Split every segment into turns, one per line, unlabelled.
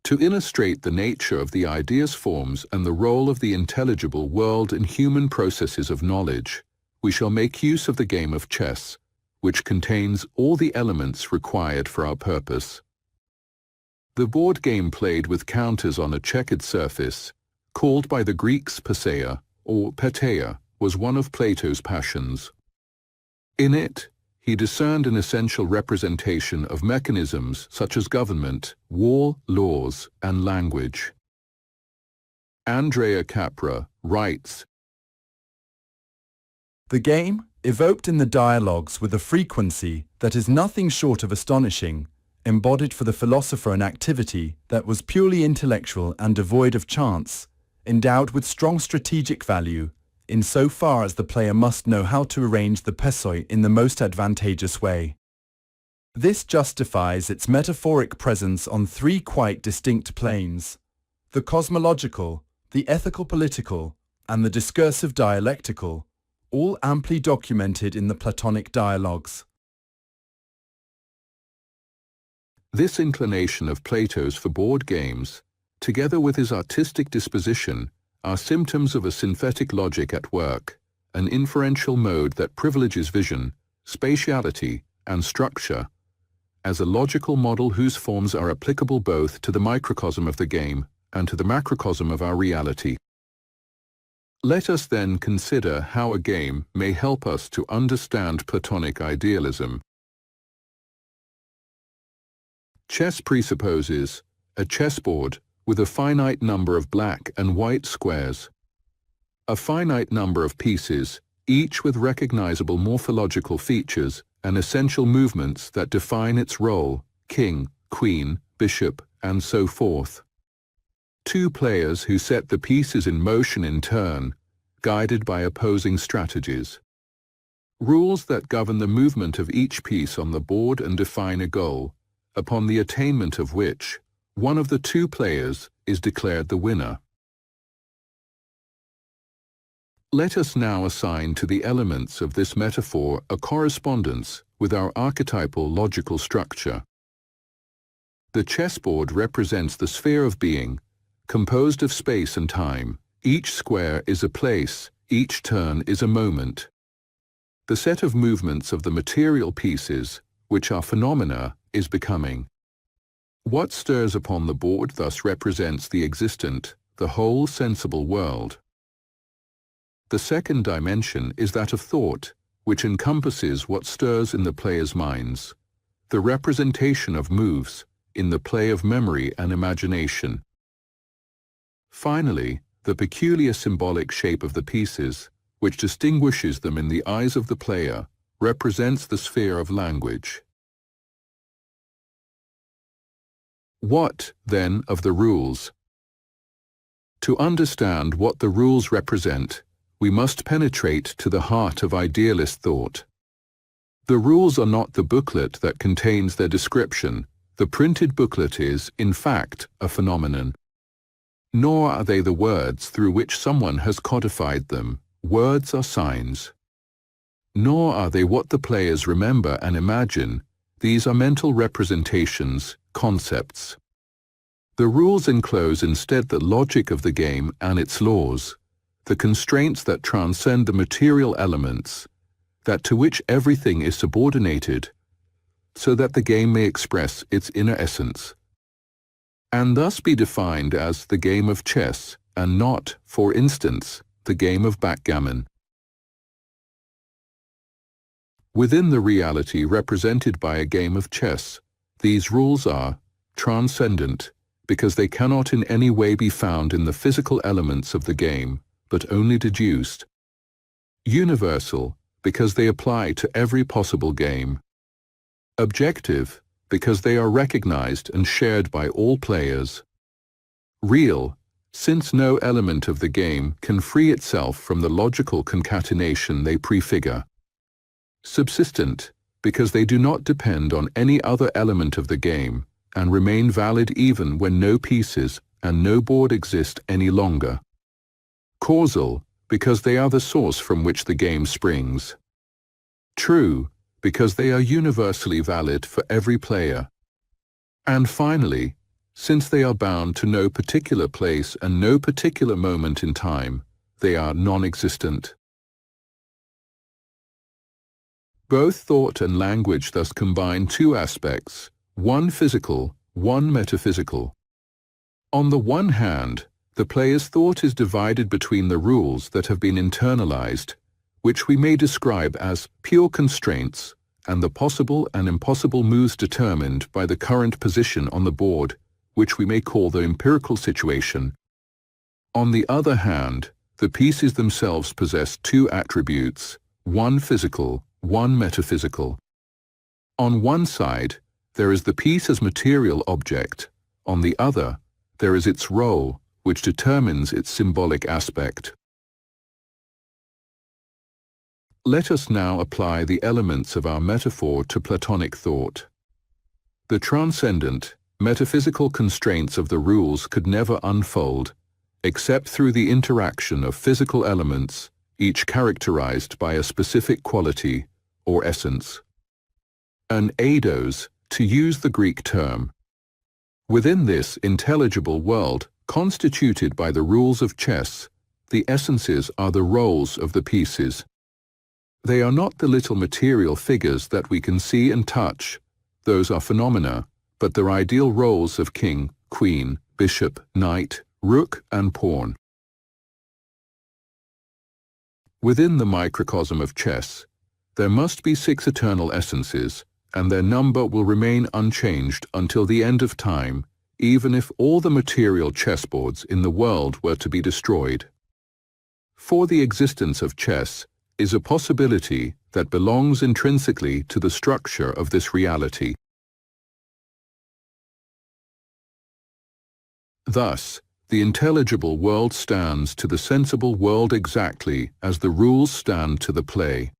To illustrate the nature of the ideas forms and the role of the intelligible world in human processes of knowledge, we shall make use of the game of chess, which contains all the elements required for our purpose. The board game played with counters on a checkered surface, called by the Greeks Perseia or Peteia, was one of Plato's passions. In it, he discerned an essential representation of mechanisms such as government, war, laws, and language. Andrea Capra writes,
"The game evoked in the dialogues with a frequency that is nothing short of astonishing, embodied for the philosopher an activity that was purely intellectual and devoid of chance, endowed with strong strategic value, in so far as the player must know how to arrange the pessoi in the most advantageous way. This justifies its metaphoric presence on three quite distinct planes: the cosmological, the ethical-political, and the discursive dialectical, all amply documented in the Platonic dialogues."
This inclination of Plato's for board games, together with his artistic disposition, are symptoms of a synthetic logic at work, an inferential mode that privileges vision, spatiality, and structure, as a logical model whose forms are applicable both to the microcosm of the game and to the macrocosm of our reality. Let us then consider how a game may help us to understand Platonic idealism. Chess presupposes a chessboard with a finite number of black and white squares, a finite number of pieces, each with recognizable morphological features and essential movements that define its role: king, queen, bishop, and so forth. Two players who set the pieces in motion in turn, guided by opposing strategies. Rules that govern the movement of each piece on the board and define a goal, upon the attainment of which one of the two players is declared the winner. Let us now assign to the elements of this metaphor a correspondence with our archetypal logical structure. The chessboard represents the sphere of being, composed of space and time. Each square is a place, each turn is a moment. The set of movements of the material pieces, which are phenomena, is becoming. What stirs upon the board thus represents the existent, the whole sensible world. The second dimension is that of thought, which encompasses what stirs in the player's minds, the representation of moves, in the play of memory and imagination. Finally, the peculiar symbolic shape of the pieces, which distinguishes them in the eyes of the player, represents the sphere of language. What, then, of the rules? To understand what the rules represent, we must penetrate to the heart of idealist thought. The rules are not the booklet that contains their description. The printed booklet is, in fact, a phenomenon. Nor are they the words through which someone has codified them. Words are signs. Nor are they what the players remember and imagine. These are mental representations, concepts. The rules enclose instead the logic of the game and its laws, the constraints that transcend the material elements, that to which everything is subordinated, so that the game may express its inner essence, and thus be defined as the game of chess and not, for instance, the game of backgammon. Within the reality represented by a game of chess, these rules are transcendent, because they cannot in any way be found in the physical elements of the game, but only deduced. Universal, because they apply to every possible game. Objective, because they are recognized and shared by all players. Real, since no element of the game can free itself from the logical concatenation they prefigure. Subsistent, because they do not depend on any other element of the game and remain valid even when no pieces and no board exist any longer. Causal, because they are the source from which the game springs. True, because they are universally valid for every player. And finally, Since they are bound to no particular place and no particular moment in time, they are non-existent. Both thought and language thus combine two aspects, one physical, one metaphysical. On the one hand, the player's thought is divided between the rules that have been internalized, which we may describe as pure constraints, and the possible and impossible moves determined by the current position on the board, which we may call the empirical situation. On the other hand, the pieces themselves possess two attributes, one physical, one metaphysical. On one side, there is the piece as material object. On the other, there is its role, which determines its symbolic aspect. Let us now apply the elements of our metaphor to Platonic thought. The transcendent, metaphysical constraints of the rules could never unfold, except through the interaction of physical elements, each characterized by a specific quality or essence. An eidos, to use the Greek term. Within this intelligible world, constituted by the rules of chess, the essences are the roles of the pieces. They are not the little material figures that we can see and touch, those are phenomena, but their ideal roles of king, queen, bishop, knight, rook, and pawn. Within the microcosm of chess, there must be 6 eternal essences, and their number will remain unchanged until the end of time, even if all the material chessboards in the world were to be destroyed. For the existence of chess is a possibility that belongs intrinsically to the structure of this reality. Thus, the intelligible world stands to the sensible world exactly as the rules stand to the play.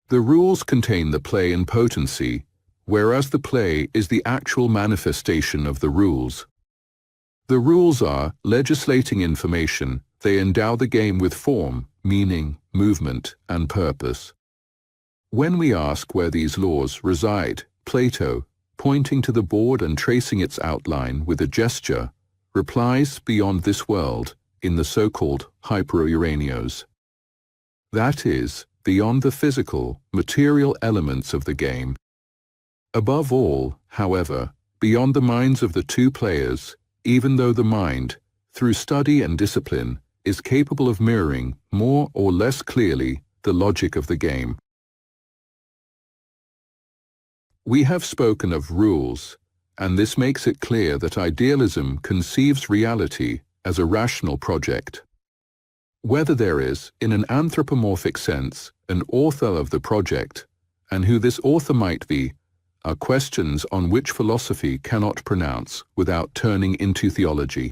The rules contain the play in potency, whereas the play is the actual manifestation of the rules. The rules are legislating information. They endow the game with form, meaning, movement, and purpose. When we ask where these laws reside, Plato, pointing to the board and tracing its outline with a gesture, replies beyond this world in the so-called hyperouranios. That is, beyond the physical, material elements of the game. Above all, however, beyond the minds of the two players, even though the mind, through study and discipline, is capable of mirroring, more or less clearly, the logic of the game. We have spoken of rules, and this makes it clear that idealism conceives reality as a rational project. Whether there is, in an anthropomorphic sense, an author of the project, and who this author might be, are questions on which philosophy cannot pronounce without turning into theology.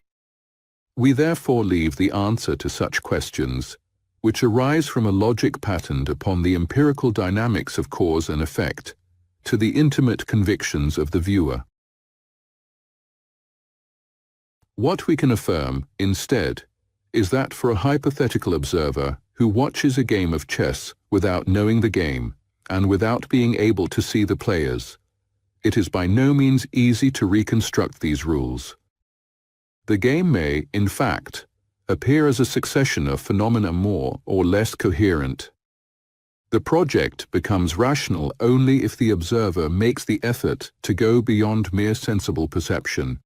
We therefore leave the answer to such questions, which arise from a logic patterned upon the empirical dynamics of cause and effect, to the intimate convictions of the viewer. What we can affirm, instead, is that for a hypothetical observer who watches a game of chess without knowing the game and without being able to see the players, it is by no means easy to reconstruct these rules. The game may, in fact, appear as a succession of phenomena more or less coherent. The project becomes rational only if the observer makes the effort to go beyond mere sensible perception.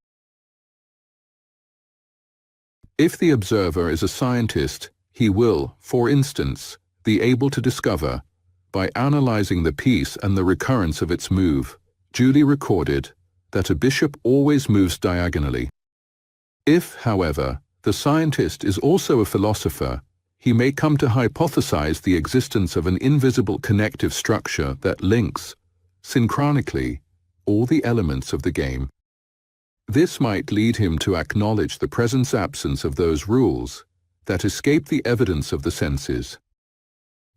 If the observer is a scientist, he will, for instance, be able to discover, by analyzing the piece and the recurrence of its move, duly recorded, that a bishop always moves diagonally. If, however, the scientist is also a philosopher, he may come to hypothesize the existence of an invisible connective structure that links, synchronically, all the elements of the game. This might lead him to acknowledge the presence-absence of those rules that escape the evidence of the senses.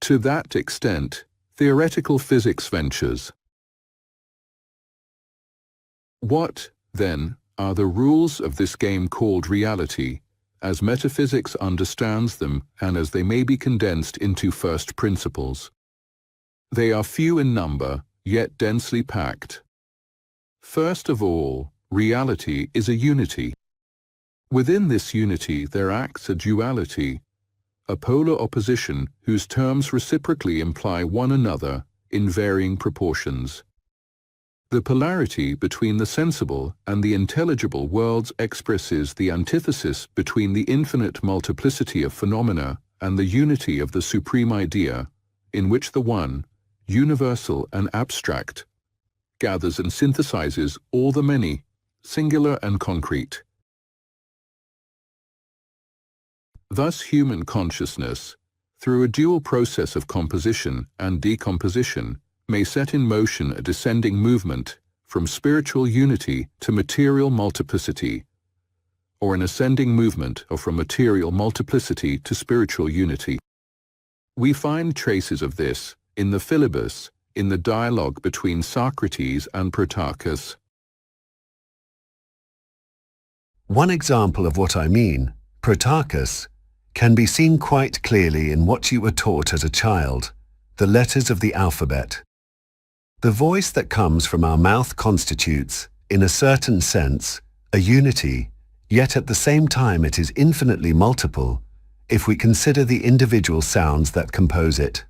To that extent, theoretical physics ventures. What, then, are the rules of this game called reality, as metaphysics understands them and as they may be condensed into first principles? They are few in number, yet densely packed. First of all, reality is a unity. Within this unity there acts a duality, a polar opposition whose terms reciprocally imply one another in varying proportions. The polarity between the sensible and the intelligible worlds expresses the antithesis between the infinite multiplicity of phenomena and the unity of the supreme idea, in which the one, universal and abstract, gathers and synthesizes all the many, singular and concrete. Thus human consciousness, through a dual process of composition and decomposition, may set in motion a descending movement from spiritual unity to material multiplicity, or an ascending movement from material multiplicity to spiritual unity. We find traces of this in the Philebus, in the dialogue between Socrates and Protarchus.
One example of what I mean, Protarchus, can be seen quite clearly in what you were taught as a child, the letters of the alphabet. The voice that comes from our mouth constitutes, in a certain sense, a unity, yet at the same time it is infinitely multiple if we consider the individual sounds that compose it.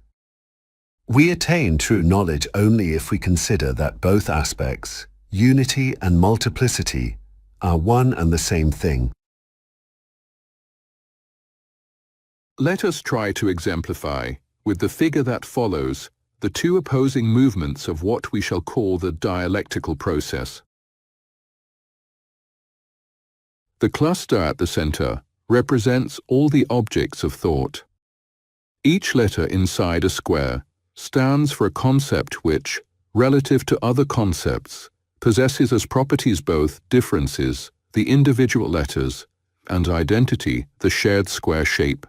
We attain true knowledge only if we consider that both aspects, unity and multiplicity, are one and the same thing.
Let us try to exemplify, with the figure that follows, the two opposing movements of what we shall call the dialectical process. The cluster at the center represents all the objects of thought. Each letter inside a square stands for a concept which, relative to other concepts, possesses as properties both differences, the individual letters, and identity, the shared square shape.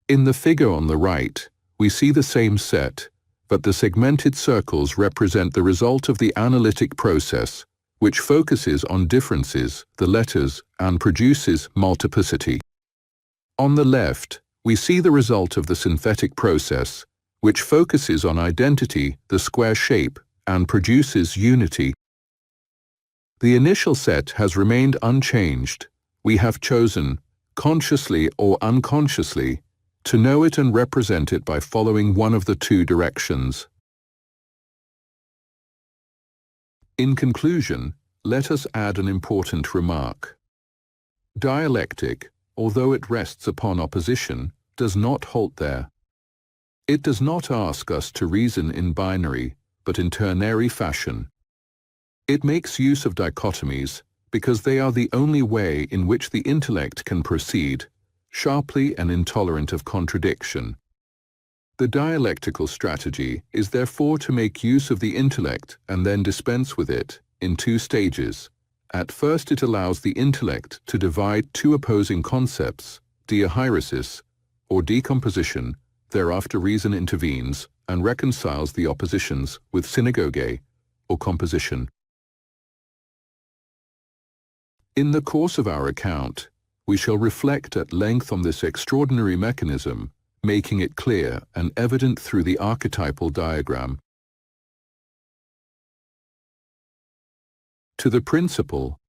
In the figure on the right, we see the same set, but the segmented circles represent the result of the analytic process, which focuses on differences, the letters, and produces multiplicity. On the left, we see the result of the synthetic process, which focuses on identity, the square shape, and produces unity. The initial set has remained unchanged. We have chosen, consciously or unconsciously, to know it and represent it by following one of the two directions. In conclusion, let us add an important remark. Dialectic, although it rests upon opposition, does not halt there. It does not ask us to reason in binary, but in ternary fashion. It makes use of dichotomies because they are the only way in which the intellect can proceed, sharply and intolerant of contradiction. The dialectical strategy is therefore to make use of the intellect and then dispense with it in two stages. At first it allows the intellect to divide two opposing concepts, diahiresis, or decomposition. Thereafter reason intervenes and reconciles the oppositions with synagoge, or composition. In the course of our account, we shall reflect at length on this extraordinary mechanism, making it clear and evident through the archetypal diagram. To the principle,